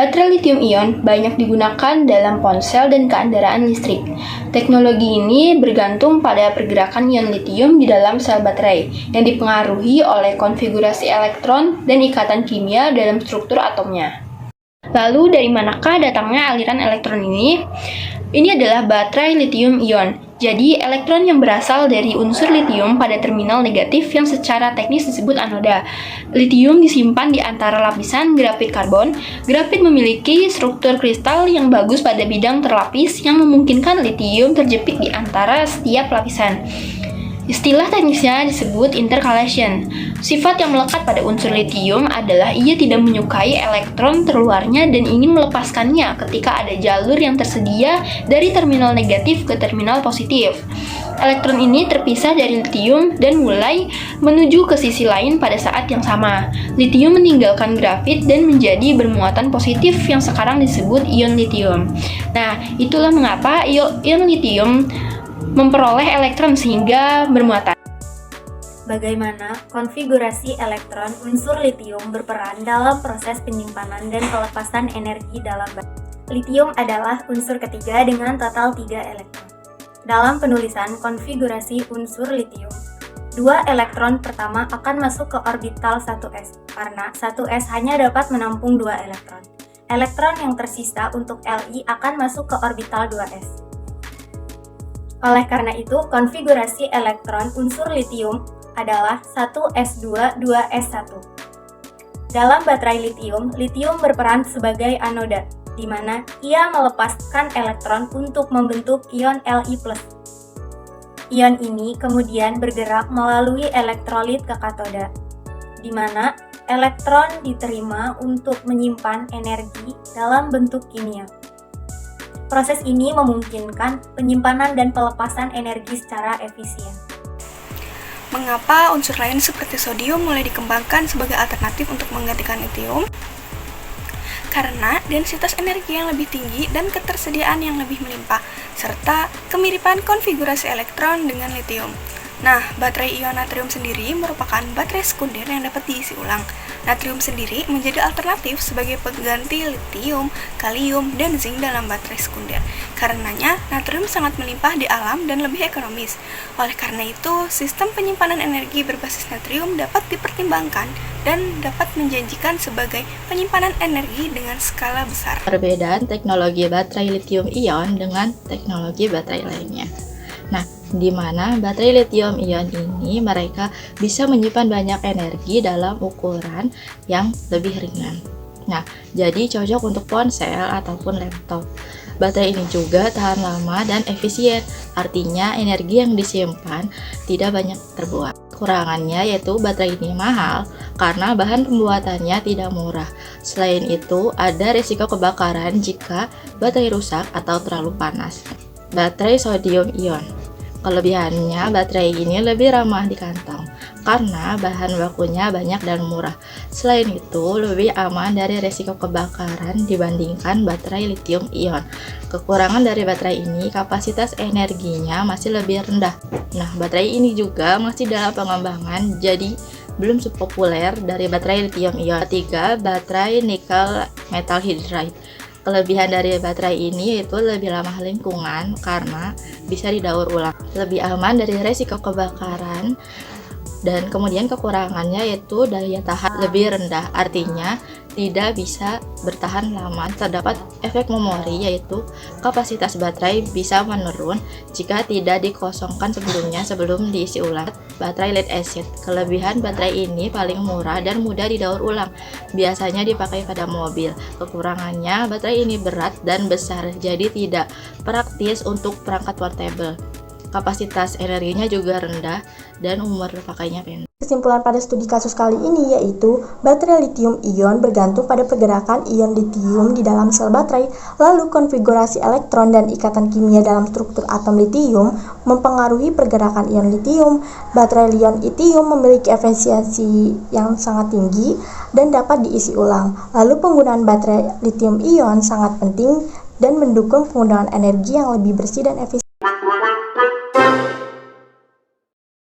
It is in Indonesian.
Baterai lithium-ion banyak digunakan dalam ponsel dan kendaraan listrik. Teknologi ini bergantung pada pergerakan ion lithium di dalam sel baterai yang dipengaruhi oleh konfigurasi elektron dan ikatan kimia dalam struktur atomnya. Lalu dari manakah datangnya aliran elektron ini? Ini adalah baterai lithium-ion. Jadi, elektron yang berasal dari unsur litium pada terminal negatif yang secara teknis disebut anoda. Litium disimpan di antara lapisan grafit karbon. Grafit memiliki struktur kristal yang bagus pada bidang terlapis yang memungkinkan litium terjepit di antara setiap lapisan. Istilah teknisnya disebut intercalation. Sifat yang melekat pada unsur litium adalah ia tidak menyukai elektron terluarnya dan ingin melepaskannya ketika ada jalur yang tersedia dari terminal negatif ke terminal positif. Elektron ini terpisah dari litium dan mulai menuju ke sisi lain pada saat yang sama. Litium meninggalkan grafit dan menjadi bermuatan positif yang sekarang disebut ion litium. Nah, itulah mengapa ion litium memperoleh elektron sehingga bermuatan. Bagaimana konfigurasi elektron unsur litium berperan dalam proses penyimpanan dan pelepasan energi dalam baterai. Litium adalah unsur ketiga dengan total 3 elektron. Dalam penulisan konfigurasi unsur litium, 2 elektron pertama akan masuk ke orbital 1s, karena 1s hanya dapat menampung 2 elektron. Elektron yang tersisa untuk Li akan masuk ke orbital 2s. Oleh karena itu, konfigurasi elektron unsur litium adalah 1s2, 2s1. Dalam baterai litium, litium berperan sebagai anoda, di mana ia melepaskan elektron untuk membentuk ion Li+. Ion ini kemudian bergerak melalui elektrolit ke katoda, di mana elektron diterima untuk menyimpan energi dalam bentuk kimia. Proses ini memungkinkan penyimpanan dan pelepasan energi secara efisien. Mengapa unsur lain seperti sodium mulai dikembangkan sebagai alternatif untuk menggantikan litium? Karena densitas energi yang lebih tinggi dan ketersediaan yang lebih melimpah, serta kemiripan konfigurasi elektron dengan litium. Nah, baterai ion natrium sendiri merupakan baterai sekunder yang dapat diisi ulang. Natrium sendiri menjadi alternatif sebagai pengganti litium, kalium, dan zinc dalam baterai sekunder. Karenanya, natrium sangat melimpah di alam dan lebih ekonomis. Oleh karena itu, sistem penyimpanan energi berbasis natrium dapat dipertimbangkan dan dapat menjanjikan sebagai penyimpanan energi dengan skala besar. Perbedaan teknologi baterai lithium-ion dengan teknologi baterai lainnya. Nah, di mana baterai lithium-ion ini mereka bisa menyimpan banyak energi dalam ukuran yang lebih ringan. Nah, jadi cocok untuk ponsel ataupun laptop. Baterai ini juga tahan lama dan efisien, artinya energi yang disimpan tidak banyak terbuang. Kekurangannya yaitu baterai ini mahal karena bahan pembuatannya tidak murah. Selain itu, ada risiko kebakaran jika baterai rusak atau terlalu panas. Baterai sodium-ion. Kelebihannya, baterai ini lebih ramah di kantong karena bahan bakunya banyak dan murah. Selain itu, lebih aman dari risiko kebakaran dibandingkan baterai lithium-ion. Kekurangan dari baterai ini, kapasitas energinya masih lebih rendah. Nah, baterai ini juga masih dalam pengembangan, jadi belum sepopuler dari baterai lithium-ion. Ketiga, baterai nikel metal hydride. Kelebihan dari baterai ini yaitu lebih ramah lingkungan karena bisa didaur ulang, lebih aman dari risiko kebakaran, dan kemudian kekurangannya yaitu daya tahan lebih rendah, artinya tidak bisa bertahan lama. Terdapat efek memori yaitu kapasitas baterai bisa menurun jika tidak dikosongkan sebelum diisi ulang. Baterai lead acid. Kelebihan baterai ini paling murah dan mudah didaur ulang. Biasanya dipakai pada mobil. Kekurangannya, baterai ini berat dan besar, jadi tidak praktis untuk perangkat portable. Kapasitas energinya juga rendah dan umur pakainya pendek. Kesimpulan pada studi kasus kali ini yaitu baterai lithium-ion bergantung pada pergerakan ion litium di dalam sel baterai, lalu konfigurasi elektron dan ikatan kimia dalam struktur atom litium mempengaruhi pergerakan ion litium. Baterai lithium memiliki efisiensi yang sangat tinggi dan dapat diisi ulang. Lalu penggunaan baterai lithium-ion sangat penting dan mendukung penggunaan energi yang lebih bersih dan efisien.